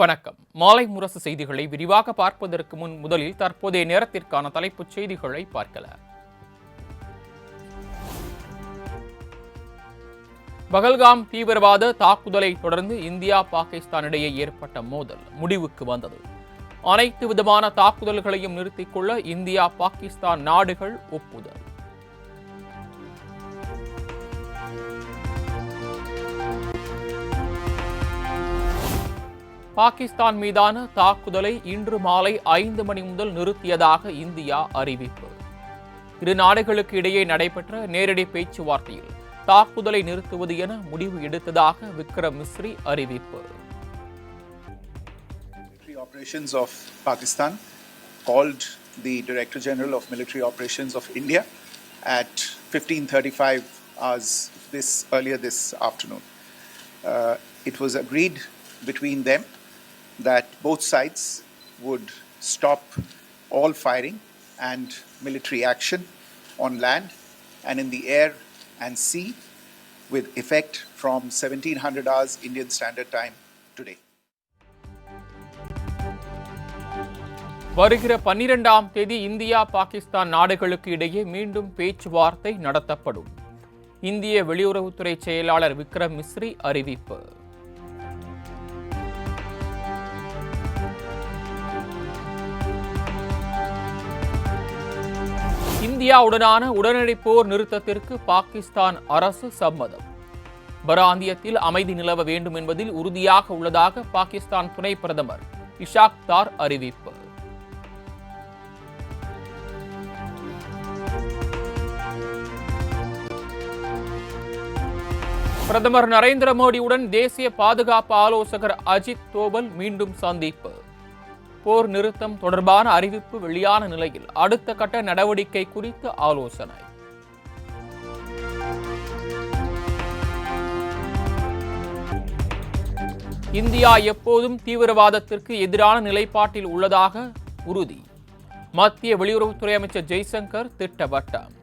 வணக்கம். மாலை முரசு செய்திகளை விரிவாக பார்ப்பதற்கு முன் முதலில் தற்போதைய நேரத்திற்கான தலைப்புச் செய்திகளை பார்க்கலாம். பகல்காம் தீவிரவாத தாக்குதலை தொடர்ந்து இந்தியா பாகிஸ்தான் இடையே ஏற்பட்ட மோதல் முடிவுக்கு வந்தது. அனைத்து விதமான தாக்குதல்களையும் நிறுத்திக் கொள்ள இந்தியா பாகிஸ்தான் நாடுகள் ஒப்புதல். பாகிஸ்தான் மீதான தாக்குதலை இன்று மாலை 5 மணி முதல் நிறுத்தியதாக இந்தியா அறிவிப்பு. இரு நாடுகளுக்கு இடையே நடைபெற்ற நேரடி பேச்சுவார்த்தையில் தாக்குதலை நிறுத்துவது என முடிவு எடுத்ததாக விக்ரம் மிஸ்ரி அறிவிப்பு. Operations of Pakistan called the Director General of Military Operations of India at 15:35 hours earlier this afternoon. It was agreed between them that both sides would stop all firing and military action on land and in the air and sea with effect from 1700 hours Indian Standard Time today. வருகிற 12ஆம் தேதி India Pakistan நாடுகளுக்கு இடையே மீண்டும் பேச்சுவார்த்தை நடத்தப்படும். இந்திய வெளியுறவுத்துறை செயலாளர் விக்ரம் மிஸ்ரி அறிவிப்பு. இந்தியாவுடனான உடனடி போர் நிறுத்தத்திற்கு பாகிஸ்தான் அரசு சம்மதம். பராந்தியத்தில் அமைதி நிலவ வேண்டும் என்பதில் உறுதியாக உள்ளதாக பாகிஸ்தான் துணை பிரதமர் இஷாக் தார் அறிவிப்பு. பிரதமர் நரேந்திர மோடியுடன் தேசிய பாதுகாப்பு ஆலோசகர் அஜித் தோவல் மீண்டும் சந்திப்பு. போர் நிறுத்தம் தொடர்பான அறிவிப்பு வெளியான நிலையில் அடுத்த கட்ட நடவடிக்கை குறித்து ஆலோசனை. இந்தியா எப்போதும் தீவிரவாதத்திற்கு எதிரான நிலைப்பாட்டில் உள்ளதாக உறுதி. மத்திய வெளியுறவுத்துறை அமைச்சர் ஜெய்சங்கர் திட்டவட்டம்.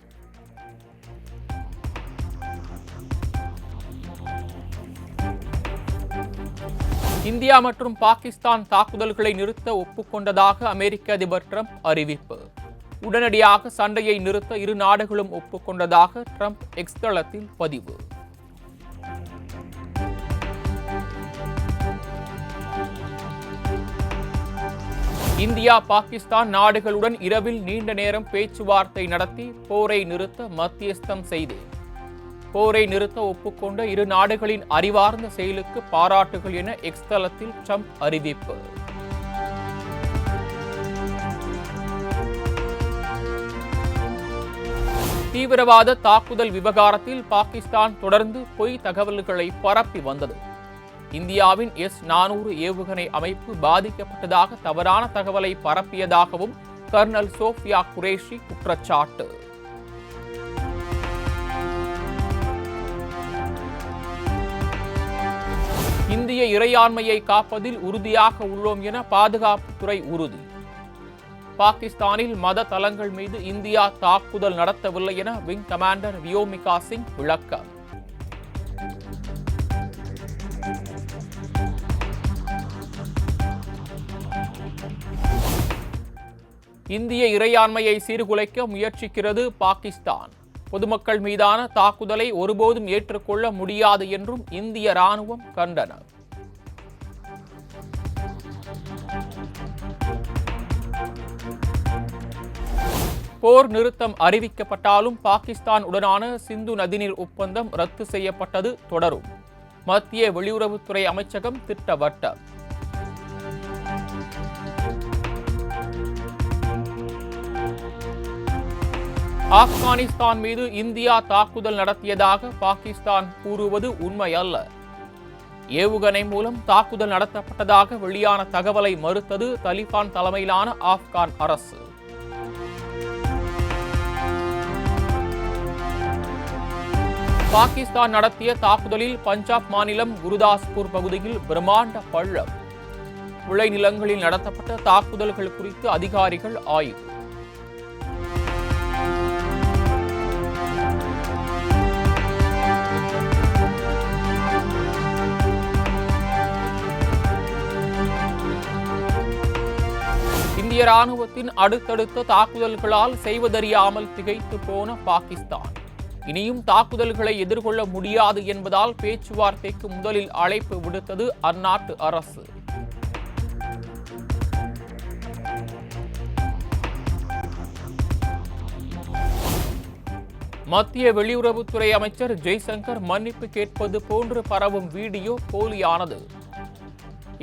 இந்தியா மற்றும் பாகிஸ்தான் தாக்குதல்களை நிறுத்த ஒப்புக்கொண்டதாக அமெரிக்க அதிபர் ட்ரம்ப் அறிவிப்பு. உடனடியாக சண்டையை நிறுத்த இரு நாடுகளும் ஒப்புக்கொண்டதாக ட்ரம்ப் எக்ஸ் தளத்தில் பதிவு. இந்தியா பாகிஸ்தான் நாடுகளுடன் இரவில் நீண்ட நேரம் பேச்சுவார்த்தை நடத்தி போரை நிறுத்த மத்தியஸ்தம் செய்தேன். போரை நிறுத்த ஒப்புக்கொண்ட இரு நாடுகளின் அறிவார்ந்த செயலுக்கு பாராட்டுகள் என எக்ஸ் தளத்தில் ட்ரம்ப் அறிவிப்பு. தீவிரவாத தாக்குதல் விவகாரத்தில் பாகிஸ்தான் தொடர்ந்து பொய் தகவல்களை பரப்பி வந்தது. இந்தியாவின் S-400 ஏவுகணை அமைப்பு பாதிக்கப்பட்டதாக தவறான தகவலை பரப்பியதாகவும் கர்னல் சோஃபியா குரேஷி குற்றச்சாட்டு. இந்திய இறையாண்மையை காப்பதில் உறுதியாக உள்ளோம் என பாதுகாப்புத்துறை உறுதி. பாகிஸ்தானில் மத தலங்கள் மீது இந்தியா தாக்குதல் நடத்தவில்லை என விங் கமாண்டர் வியோமிகா சிங் விளக்கம். இந்திய இறையாண்மையை சீர்குலைக்க முயற்சிக்கிறது பாகிஸ்தான். பொதுமக்கள் மீதான தாக்குதலை ஒருபோதும் ஏற்றுக்கொள்ள முடியாது என்றும் இந்திய ராணுவம் கண்டனம். போர் நிறுத்தம் அறிவிக்கப்பட்டாலும் பாகிஸ்தான் உடனான சிந்து நதிநீர் ஒப்பந்தம் ரத்து செய்யப்பட்டது தொடரும். மத்திய வெளியுறவுத்துறை அமைச்சகம் திட்டவட்டம். ஆப்கானிஸ்தான் மீது இந்தியா தாக்குதல் நடத்தியதாக பாகிஸ்தான் கூறுவது உண்மை அல்ல. ஏவுகணை மூலம் தாக்குதல் நடத்தப்பட்டதாக வெளியான தகவலை மறுத்தது தலிபான் தலைமையிலான ஆப்கான் அரசு. பாகிஸ்தான் நடத்திய தாக்குதலில் பஞ்சாப் மாநிலம் குருதாஸ்பூர் பகுதியில் பிரம்மாண்ட பள்ளம். விளைநிலங்களில் நடத்தப்பட்ட தாக்குதல்கள் குறித்து அதிகாரிகள் ஆய்வு. இந்திய ராணுவத்தின் அடுத்தடுத்த தாக்குதல்களால் செய்வதறியாமல் திகைத்து போன பாகிஸ்தான் இனியும் தாக்குதல்களை எதிர்கொள்ள முடியாது என்பதால் பேச்சுவார்த்தைக்கு முதலில் அழைப்பு விடுத்தது அந்நாட்டு அரசு. மத்திய வெளியுறவுத்துறை அமைச்சர் ஜெய்சங்கர் மன்னிப்பு கேட்பது போன்று பரவும் வீடியோ போலியானது.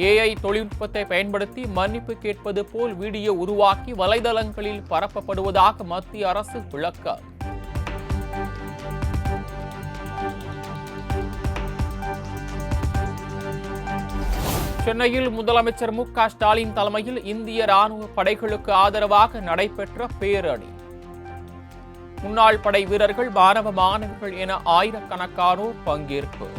AI தொழில்நுட்பத்தை பயன்படுத்தி மன்னிப்பு கேட்பது போல் வீடியோ உருவாக்கி வலைதளங்களில் பரப்பப்படுவதாக மத்திய அரசு விளக்கம். சென்னையில் முதலமைச்சர் மு.க. ஸ்டாலின் தலைமையில் இந்திய ராணுவ படைகளுக்கு ஆதரவாக நடைபெற்ற பேரணி. முன்னாள் படை வீரர்கள், மாணவர்கள் என ஆயிரக்கணக்கானோர் பங்கேற்பு.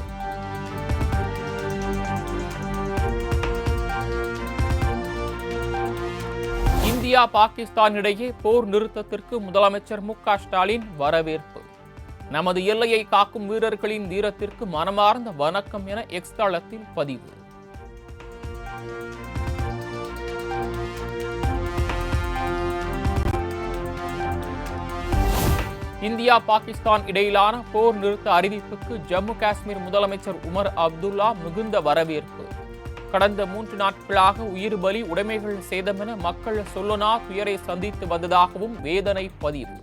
இந்தியா பாகிஸ்தான் இடையே போர் நிறுத்தத்திற்கு முதலமைச்சர் மு.க. ஸ்டாலின் வரவேற்பு. நமது எல்லையை காக்கும் வீரர்களின் தீரத்திற்கு மனமார்ந்த வணக்கம் என எக்ஸ் தளத்தில் பதிவு. இந்தியா பாகிஸ்தான் இடையிலான போர் நிறுத்த அறிவிப்புக்கு ஜம்மு காஷ்மீர் முதலமைச்சர் உமர் அப்துல்லா மிகுந்த வரவேற்பு. கடந்த 3 நாட்களாக உயிர் பலி, உடைமைகள் சேதம் என மக்கள் சொல்லனா துயரை சந்தித்து வந்ததாகவும் வேதனை பதிவு.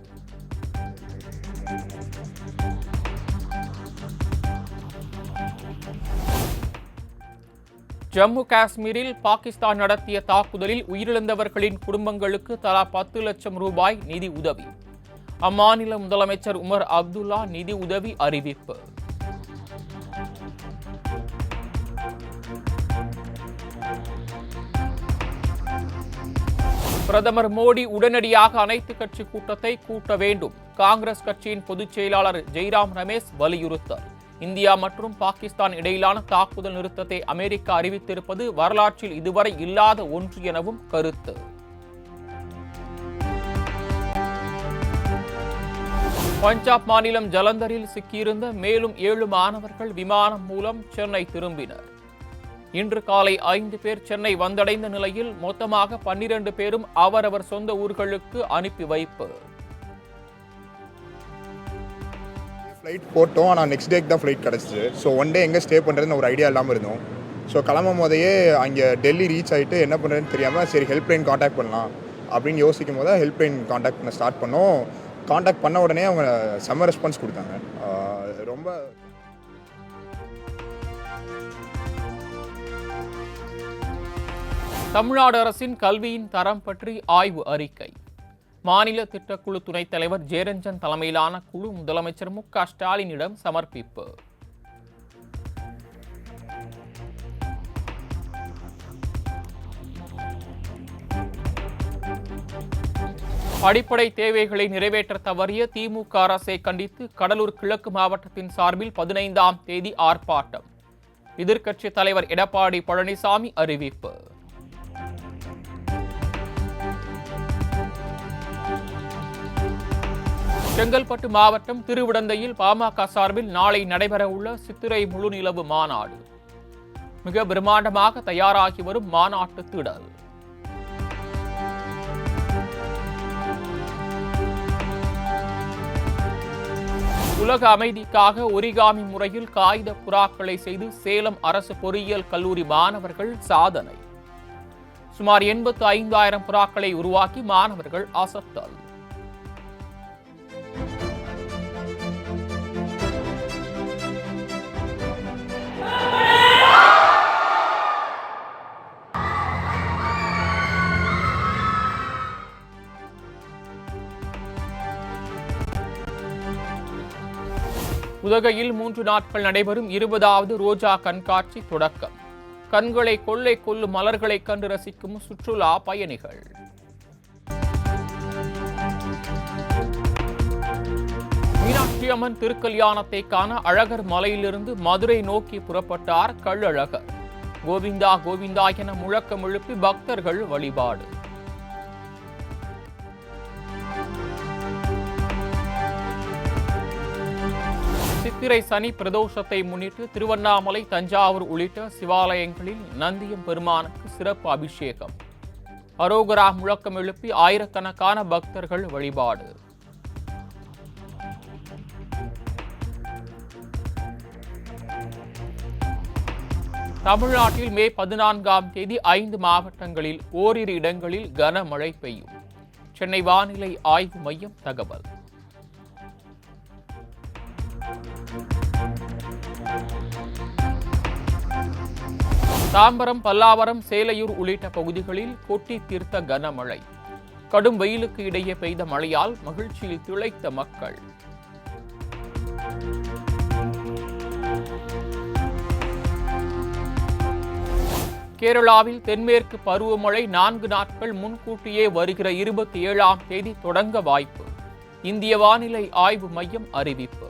ஜம்மு காஷ்மீரில் பாகிஸ்தான் நடத்திய தாக்குதலில் உயிரிழந்தவர்களின் குடும்பங்களுக்கு தலா 10 லட்சம் ரூபாய் நிதி உதவி. அம்மாநில முதலமைச்சர் உமர் அப்துல்லா நிதி உதவி அறிவிப்பு. பிரதமர் மோடி உடனடியாக அனைத்து கட்சி கூட்டத்தை கூட்ட வேண்டும். காங்கிரஸ் கட்சியின் பொதுச் செயலாளர் ஜெய்ராம் ரமேஷ் வலியுறுத்தல். இந்தியா மற்றும் பாகிஸ்தான் இடையிலான தாக்குதல் நிறுத்தத்தை அமெரிக்கா அறிவித்திருப்பது வரலாற்றில் இதுவரை இல்லாத ஒன்று எனவும் கருத்து. பஞ்சாப் மாநிலம் ஜலந்தரில் சிக்கியிருந்த மேலும் 7 மாணவர்கள் விமானம் மூலம் சென்னை திரும்பினர். இன்று காலை 5 பேர் சென்னை வந்தடைந்த நிலையில் மொத்தமாக 12 பேரும் அவரவர் சொந்த ஊர்களுக்கு அனுப்பி வைப்பு. ஃப்ளைட் போட்டோம், ஆனால் நெக்ஸ்ட் டேக்கு தான் ஃப்ளைட் கிடச்சிது. ஸோ ஒன் டே எங்கே ஸ்டே பண்ணுறதுன்னு ஒரு ஐடியா இல்லாமல் இருந்தோம். ஸோ கிளம்பும் போதையே அங்கே டெல்லி ரீச் ஆகிட்டு என்ன பண்ணுறதுன்னு தெரியாமல் சரி ஹெல்ப்லைன் காண்டாக்ட் பண்ணலாம் அப்படின்னு யோசிக்கும் போது ஹெல்ப்லைன் காண்டாக்ட் பண்ண ஸ்டார்ட் பண்ணோம். காண்டாக்ட் பண்ண உடனே அவங்க செம்ம ரெஸ்பான்ஸ் கொடுத்தாங்க. ரொம்ப தமிழ்நாடு அரசின் கல்வியின் தரம் பற்றி ஆய்வு அறிக்கை. மாநில திட்டக்குழு துணைத் தலைவர் ஜெயரஞ்சன் தலைமையிலான குழு முதலமைச்சர் மு.க. ஸ்டாலினிடம் சமர்ப்பிப்பு. அடிப்படை தேவைகளை நிறைவேற்ற தவறிய திமுக அரசை கண்டித்து கடலூர் கிழக்கு மாவட்டத்தின் சார்பில் 15ஆம் தேதி ஆர்ப்பாட்டம். எதிர்க்கட்சித் தலைவர் எடப்பாடி பழனிசாமி அறிவிப்பு. செங்கல்பட்டு மாவட்டம் திருவிடந்தையில் பாமக சார்பில் நாளை நடைபெறவுள்ள சித்திரை முழுநிலவு மாநாடு. மிக பிரம்மாண்டமாக தயாராகி வரும் மாநாட்டு திடல். உலக அமைதிக்காக ஒரிகாமி முறையில் காகித புறாக்களை செய்து சேலம் அரசு பொறியியல் கல்லூரி மாணவர்கள் சாதனை. சுமார் 85,000 புறாக்களை உருவாக்கி மாணவர்கள் அசத்தல். உதகையில் 3 நாட்கள் நடைபெறும் 20வது ரோஜா கண்காட்சி தொடக்கம். கண்களை கொள்ளை கொள்ளும் மலர்களை கண்டு ரசிக்கும் சுற்றுலா பயணிகள். மீனாட்சி அம்மன் திருக்கல்யாணத்தை காண அழகர் மலையிலிருந்து மதுரை நோக்கி புறப்பட்டார் கள்ளழகர். கோவிந்தா கோவிந்தா என முழக்கம் எழுப்பி பக்தர்கள் வழிபாடு. சித்திரை சனி பிரதோஷத்தை முன்னிட்டு திருவண்ணாமலை, தஞ்சாவூர் உள்ளிட்ட சிவாலயங்களில் நந்தியம் பெருமானுக்கு சிறப்பு அபிஷேகம். அரோகரா முழக்கம் எழுப்பி ஆயிரக்கணக்கான பக்தர்கள் வழிபாடு. தமிழ்நாட்டில் மே 14ஆம் தேதி 5 மாவட்டங்களில் ஓரிரு இடங்களில் கனமழை பெய்யும். சென்னை வானிலை ஆய்வு மையம் தகவல். தாம்பரம், பல்லாவரம், சேலையூர் உள்ளிட்ட பகுதிகளில் கொட்டி தீர்த்த கனமழை. கடும் வெயிலுக்கு இடையே பெய்த மழையால் மகிழ்ச்சியில் திளைத்த மக்கள். கேரளாவில் தென்மேற்கு பருவமழை 4 நாட்கள் முன்கூட்டியே வருகிற 27ஆம் தேதி தொடங்க வாய்ப்பு. இந்திய வானிலை ஆய்வு மையம் அறிவிப்பு.